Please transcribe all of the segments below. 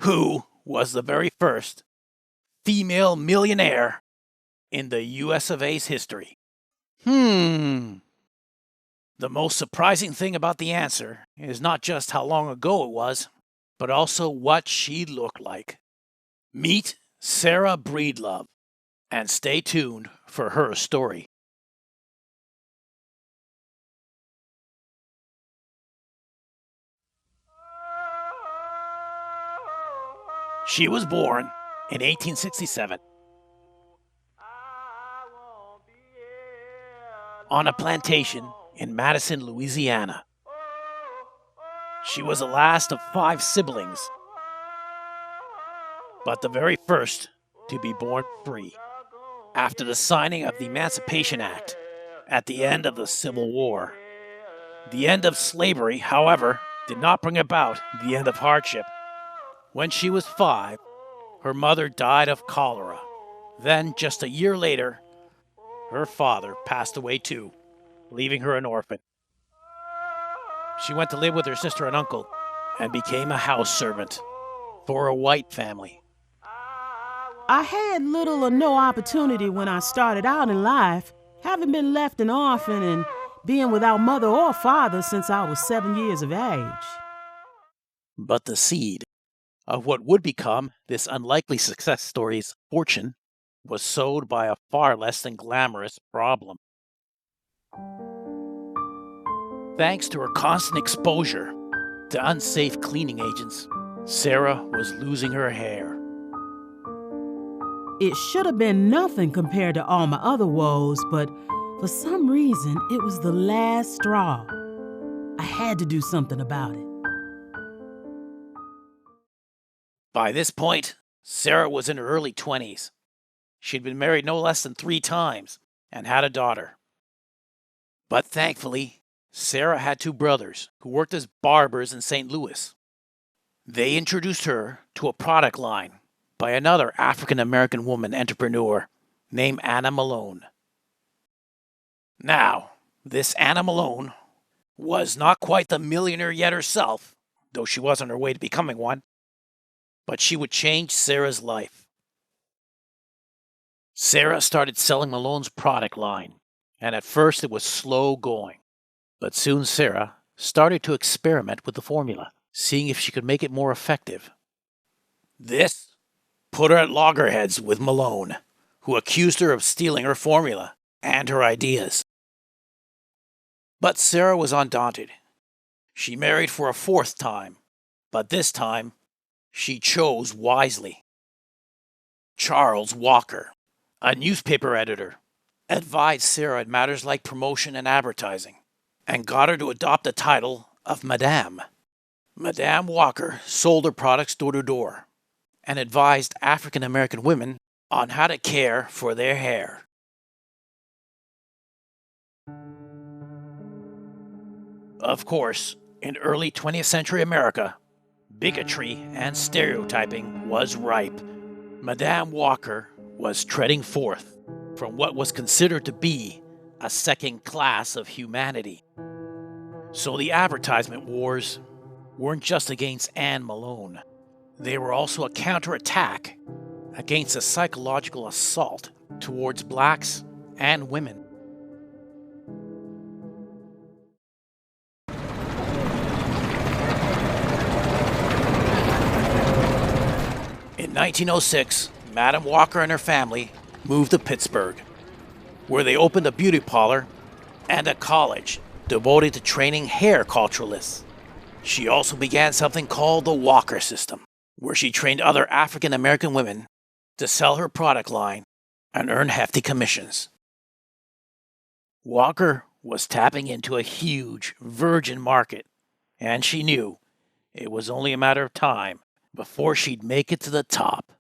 Who was the very first female millionaire in the US of A's history? The most surprising thing about the answer is not just how long ago it was, but also what she looked like. Meet Sarah Breedlove, and stay tuned for her story. She was born in 1867 on a plantation in Madison, Louisiana. She was the last of 5 siblings, but the very first to be born free after the signing of the Emancipation Act at the end of the Civil War. The end of slavery, however, did not bring about the end of hardship. When she was 5, her mother died of cholera. Then, just a year later, her father passed away too, leaving her an orphan. She went to live with her sister and uncle and became a house servant for a white family. I had little or no opportunity when I started out in life, having been left an orphan and being without mother or father since I was 7 years of age. But the seed of what would become this unlikely success story's fortune was sowed by a far less than glamorous problem. Thanks to her constant exposure to unsafe cleaning agents, Sarah was losing her hair. It should have been nothing compared to all my other woes, but for some reason, it was the last straw. I had to do something about it. By this point, Sarah was in her early 20s. She'd been married no less than 3 times and had a daughter. But thankfully, Sarah had 2 brothers who worked as barbers in St. Louis. They introduced her to a product line by another African-American woman entrepreneur named Anna Malone. Now, this Anna Malone was not quite the millionaire yet herself, though she was on her way to becoming one, but she would change Sarah's life. Sarah started selling Malone's product line, and at first it was slow going. But soon Sarah started to experiment with the formula, seeing if she could make it more effective. This put her at loggerheads with Malone, who accused her of stealing her formula and her ideas. But Sarah was undaunted. She married for a 4th time, but this time she chose wisely. Charles Walker, a newspaper editor, advised Sarah in matters like promotion and advertising, and got her to adopt the title of Madame. Madame Walker sold her products door to door and advised African American women on how to care for their hair. Of course, in early 20th century America, bigotry and stereotyping was ripe. Madame Walker was treading forth from what was considered to be a second class of humanity. So the advertisement wars weren't just against Anne Malone. They were also a counterattack against a psychological assault towards blacks and women. In 1906, Madam Walker and her family moved to Pittsburgh, where they opened a beauty parlor and a college devoted to training hair culturalists. She also began something called the Walker System, where she trained other African American women to sell her product line and earn hefty commissions. Walker was tapping into a huge virgin market, and she knew it was only a matter of time before she'd make it to the top.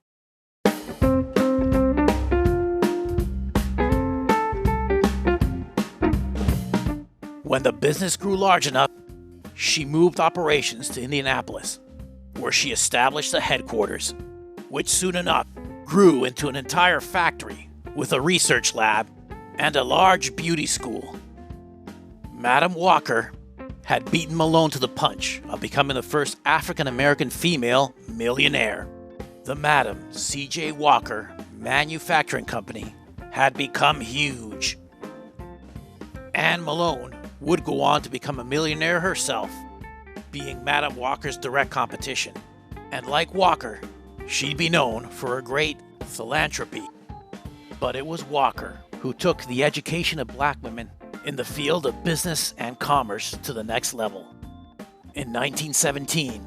When the business grew large enough, she moved operations to Indianapolis, where she established a headquarters, which soon enough grew into an entire factory with a research lab and a large beauty school. Madam Walker had beaten Malone to the punch of becoming the first African-American female millionaire. The Madam C.J. Walker Manufacturing Company had become huge. Anne Malone would go on to become a millionaire herself, being Madam Walker's direct competition. And like Walker, she'd be known for her great philanthropy. But it was Walker who took the education of black women in the field of business and commerce to the next level. In 1917,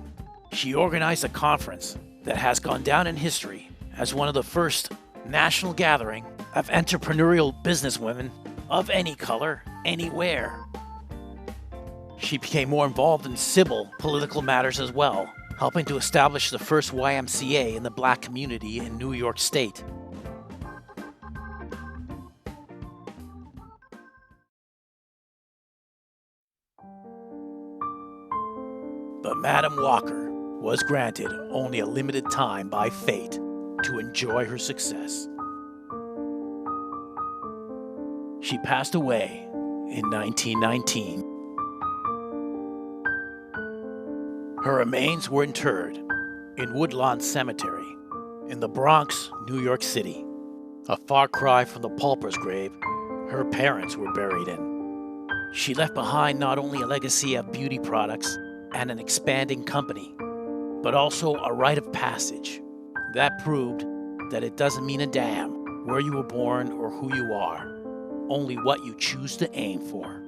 she organized a conference that has gone down in history as one of the first national gathering of entrepreneurial businesswomen of any color, anywhere. She became more involved in civil political matters as well, helping to establish the first YMCA in the black community in New York State. But Madam Walker was granted only a limited time by fate to enjoy her success. She passed away in 1919. Her remains were interred in Woodlawn Cemetery in the Bronx, New York City, a far cry from the pauper's grave her parents were buried in. She left behind not only a legacy of beauty products and an expanding company, but also a rite of passage that proved that it doesn't mean a damn where you were born or who you are, only what you choose to aim for.